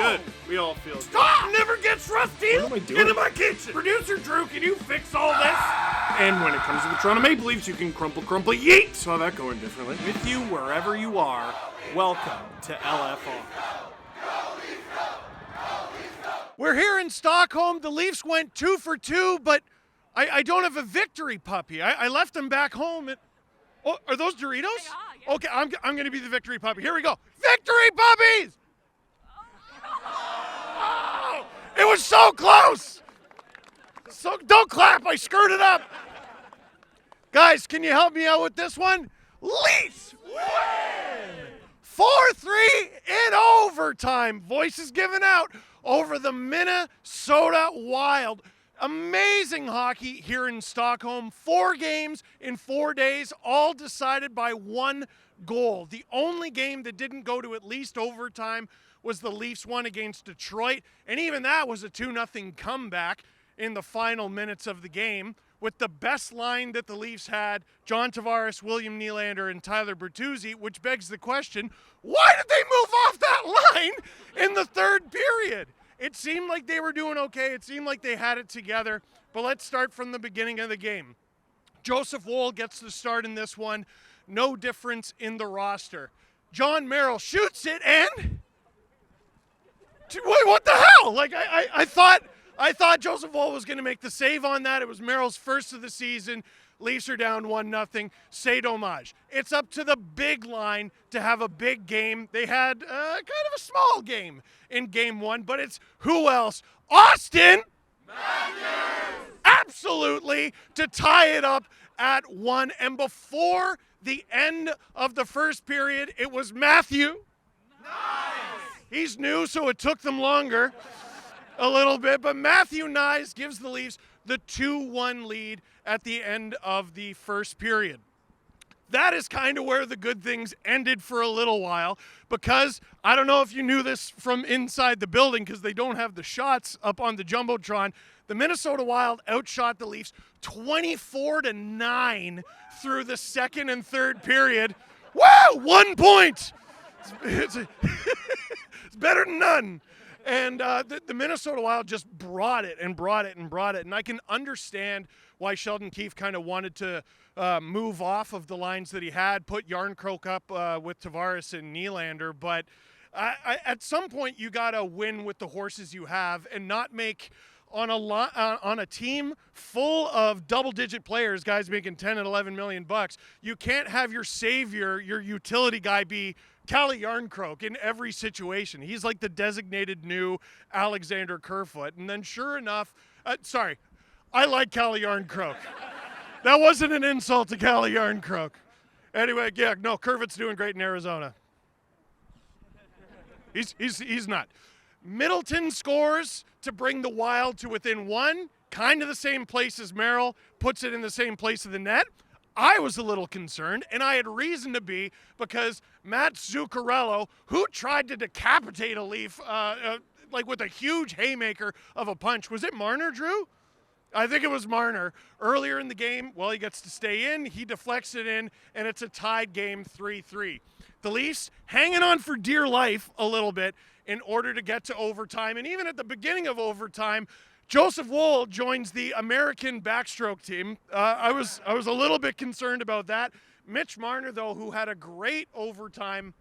Good. We all feel good. Stop! Never gets rusty. What am I doing? Into my kitchen. Producer Drew, can you fix all this? And when it comes to the Toronto Maple Leafs, you can crumple, yeet! Saw that going differently. With you wherever you are, welcome to LFR. We're here in Stockholm. The Leafs went 2 for 2, but I don't have a victory puppy. I left them back home. Oh, are those Doritos? Yeah. Okay, I'm going to be the victory puppy. Here we go. Victory puppies! Oh, it was so close! So don't clap, I screwed it up. Guys, can you help me out with this one? Leafs win! 4-3 in overtime. Voices given out over the Minnesota Wild. Amazing hockey here in Stockholm. 4 games in 4 days, all decided by 1 goal. The only game that didn't go to at least overtime was the Leafs one against Detroit, and even that was a 2-0 comeback in the final minutes of the game, with the best line that the Leafs had, John Tavares, William Nylander, and Tyler Bertuzzi, which begs the question, why did they move off that line in the third period? It seemed like they were doing okay. It seemed like they had it together, but let's start from the beginning of the game. Joseph Woll gets the start in this one. No difference in the roster. John Merrill shoots it and... Wait, what the hell? Like, I thought Joseph Woll was going to make the save on that. It was Merrill's first of the season. Leafs are down 1-0. C'est dommage. It's up to the big line to have a big game. They had kind of a small game in game 1, but it's who else? Austin Matthews! Absolutely, to tie it up at 1. And before the end of the first period, it was Matthew. Nice! He's new, so it took them longer a little bit, but Matthew Knies gives the Leafs the 2-1 lead at the end of the first period. That is kind of where the good things ended for a little while, because I don't know if you knew this from inside the building, because they don't have the shots up on the Jumbotron. The Minnesota Wild outshot the Leafs 24-9 through the second and third period. Wow, 1 point! It's better than none. And the Minnesota Wild just brought it. And I can understand why Sheldon Keefe kind of wanted to move off of the lines that he had, put Yarncroke up with Tavares and Nylander. But at some point, you got to win with the horses you have and not make on a team full of double-digit players, guys making 10 and 11 million bucks. You can't have your savior, your utility guy, be Calle Yarncroke in every situation. He's like the designated new Alexander Kerfoot. And then sure enough, I like Calle Yarncroke. That wasn't an insult to Calle Yarncroke. Anyway, yeah, no, Kerfoot's doing great in Arizona. He's not. Middleton scores to bring the Wild to within 1, kind of the same place as Merrill, puts it in the same place of the net. I was a little concerned, and I had reason to be, because Matt Zuccarello, who tried to decapitate a Leaf like with a huge haymaker of a punch. Was it Marner, Drew? I think it was Marner. Earlier in the game, well, he gets to stay in. He deflects it in, and it's a tied game 3-3. The Leafs hanging on for dear life a little bit in order to get to overtime. And even at the beginning of overtime, Joseph Woll joins the American backstroke team. I was a little bit concerned about that. Mitch Marner, though, who had a great overtime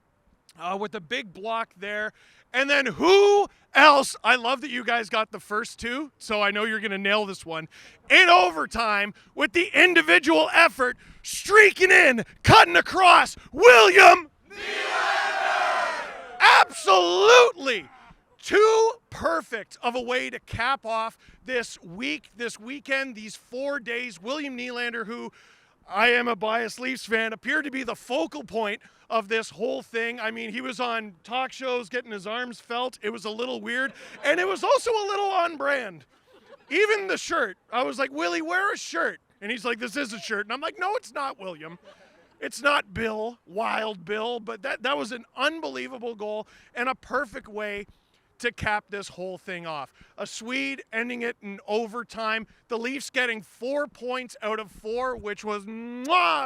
with a big block there. And then who else? I love that you guys got the first 2, so I know you're going to nail this one. In overtime, with the individual effort, streaking in, cutting across, William Nylander! Absolutely! Too perfect of a way to cap off this weekend, these 4 days. William Nylander, who I am a biased Leafs fan, appeared to be the focal point of this whole thing. I mean, he was on talk shows getting his arms felt. It was a little weird, and it was also a little on brand. Even the shirt. I was like, Willie, wear a shirt. And he's like, this is a shirt. And I'm like, no, it's not, William. It's not Bill, Wild Bill, but that was an unbelievable goal and a perfect way to cap this whole thing off. A Swede ending it in overtime. The Leafs getting 4 points out of 4, which was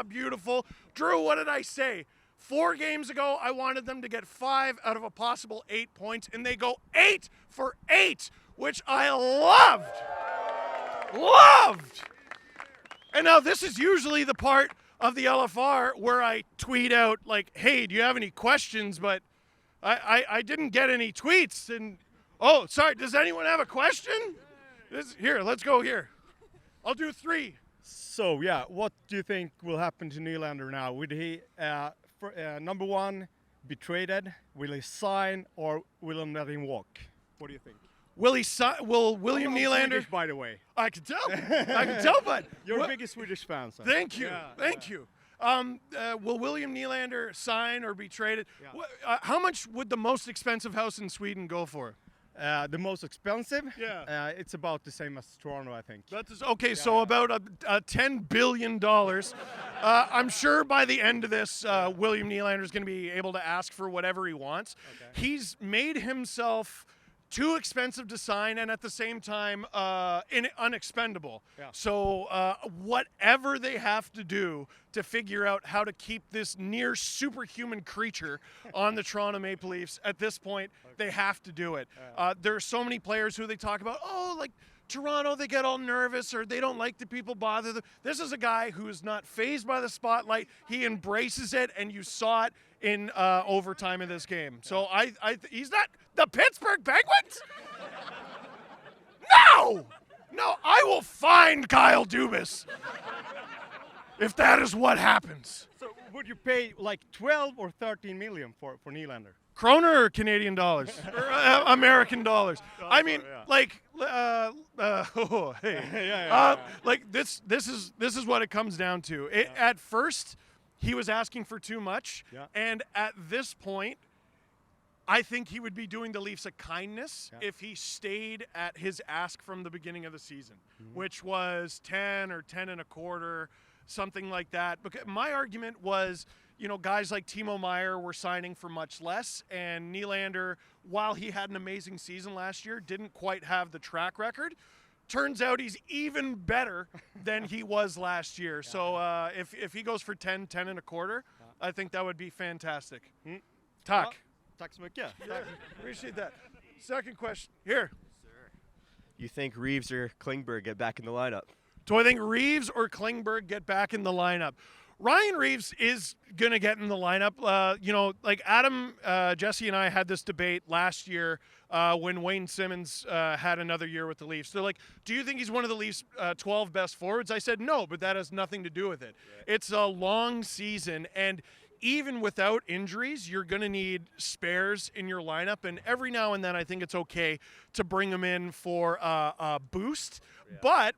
beautiful. Drew, what did I say? 4 games ago, I wanted them to get 5 out of a possible 8 points, and they go 8 for 8, which I loved. Loved! And now this is usually the part of the LFR where I tweet out, like, hey, do you have any questions? But I didn't get any tweets. And, oh, sorry, does anyone have a question? Here, let's go here. I'll do 3. So, yeah, what do you think will happen to Nylander now? Would he, number one, be traded? Will he sign, or will he let him walk? What do you think? Will William Nylander? Swedish, by the way. I can tell. I can tell, but You're a biggest Swedish fan, so. Thank you. Yeah, Thank you. Will William Nylander sign or be traded? Yeah. How much would the most expensive house in Sweden go for? The most expensive? Yeah. It's about the same as Toronto, I think. That's okay. So about a $10 billion. I'm sure by the end of this, William Nylander is going to be able to ask for whatever he wants. Okay. He's made himself too expensive to sign and at the same time unexpendable. Yeah. So whatever they have to do to figure out how to keep this near superhuman creature on the Toronto Maple Leafs, at this point, they have to do it. There are so many players who they talk about, like Toronto, they get all nervous or they don't like the people bother them. This is a guy who is not fazed by the spotlight. He embraces it, and you saw it in overtime of this game. So he's not the Pittsburgh Penguins? No, I will find Kyle Dubas if that is what happens. So would you pay like 12 or 13 million for Nylander? Kroner or Canadian dollars? Or American dollars? I mean, like, hey, like this is what it comes down to. At first, he was asking for too much, and at this point, I think he would be doing the Leafs a kindness if he stayed at his ask from the beginning of the season, which was 10 or 10 and a quarter, something like that. Because my argument was, guys like Timo Meier were signing for much less, and Nylander, while he had an amazing season last year, didn't quite have the track record. Turns out he's even better than he was last year. So if he goes for 10 and a quarter, I think that would be fantastic. Tack. Tack så mycket. Appreciate that. Second question. Here. You think Reeves or Klingberg get back in the lineup? Do I think Reeves or Klingberg get back in the lineup? Ryan Reeves is going to get in the lineup. Like Adam, Jesse, and I had this debate last year when Wayne Simmons had another year with the Leafs. They're like, do you think he's one of the Leafs' 12 best forwards? I said no, but that has nothing to do with it. Yeah. It's a long season, and even without injuries, you're going to need spares in your lineup. And every now and then, I think it's okay to bring them in for a boost. Yeah. But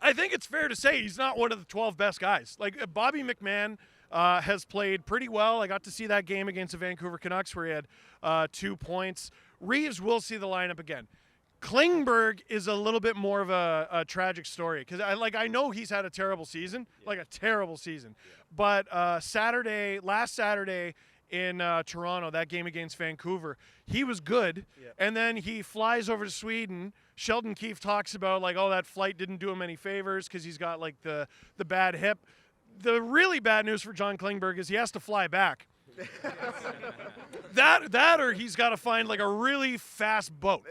I think it's fair to say he's not one of the 12 best guys. Like Bobby McMahon has played pretty well. I got to see that game against the Vancouver Canucks where he had 2 points. Reeves will see the lineup again. Klingberg is a little bit more of a tragic story because I know he's had a terrible season, But last Saturday in Toronto, that game against Vancouver, he was good, and then he flies over to Sweden. Sheldon Keefe talks about that flight didn't do him any favors because he's got the bad hip. The really bad news for John Klingberg is he has to fly back. that or he's got to find a really fast boat,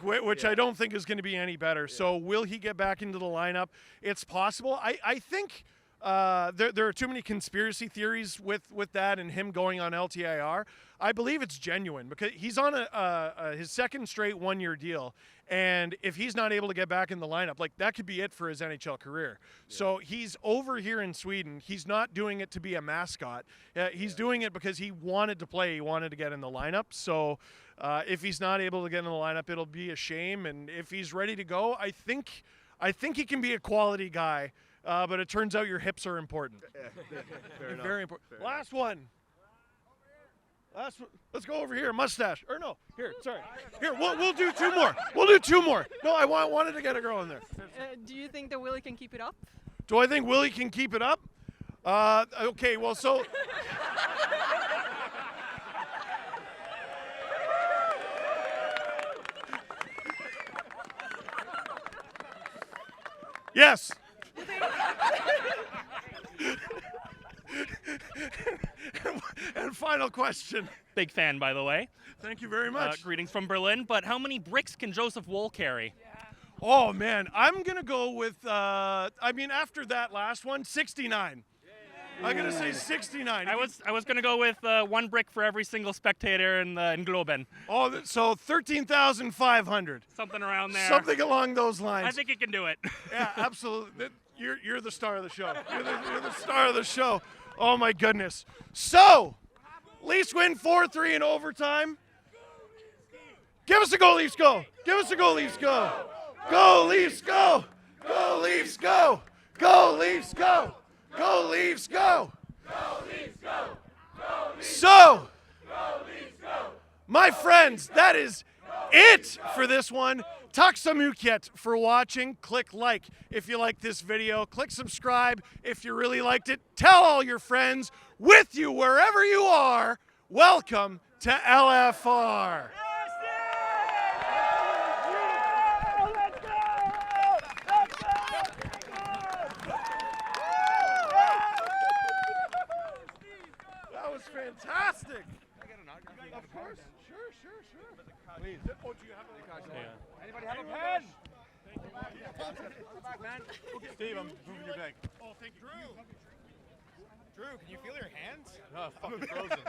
which I don't think is going to be any better. So will he get back into the lineup? It's possible. I think there are too many conspiracy theories with that and him going on LTIR. I believe it's genuine because he's on his second straight 1-year deal. And if he's not able to get back in the lineup, that could be it for his NHL career. Yeah. So he's over here in Sweden. He's not doing it to be a mascot. He's doing it because he wanted to play. He wanted to get in the lineup. So if he's not able to get in the lineup, it'll be a shame. And if he's ready to go, I think he can be a quality guy. But it turns out your hips are important. Very important. Fair Last enough. One. Let's go over here. Mustache. Or no. Sorry. Here, we'll do 2 more. We'll do 2 more. No, I wanted to get a girl in there. Do you think that Willie can keep it up? Do I think Willie can keep it up? Okay, well, so... Yes. And final question. Big fan, by the way. Thank you very much. Greetings from Berlin. But how many bricks can Joseph Wool carry? Oh, man. I'm going to go with, after that last one, 69. I'm going to say 69. I was going to go with 1 brick for every single spectator in Globen. Oh, so 13,500. Something around there. Something along those lines. I think he can do it. Yeah, absolutely. You're the star of the show. You're the star of the show. Oh, my goodness. So, Leafs win 4-3 in overtime. Give us a goal, Leafs, go. Give us a goal, Leafs, go. Go, Leafs, go. Go, Leafs, go. Go, Leafs, go. Go, Leafs, go. Go, Leafs, go. Go, Leafs, so, go, Leafs, go. My friends, that is it for this one. Tack så mycket for watching. Click like if you like this video. Click subscribe if you really liked it. Tell all your friends with you wherever you are. Welcome to LFR. That was fantastic. Of course. Sure. Please. Oh, do you have a Anybody have a pen? Steve, I'm moving your bag. Oh, thank you. Drew, can you feel your hands? Oh, fucking frozen.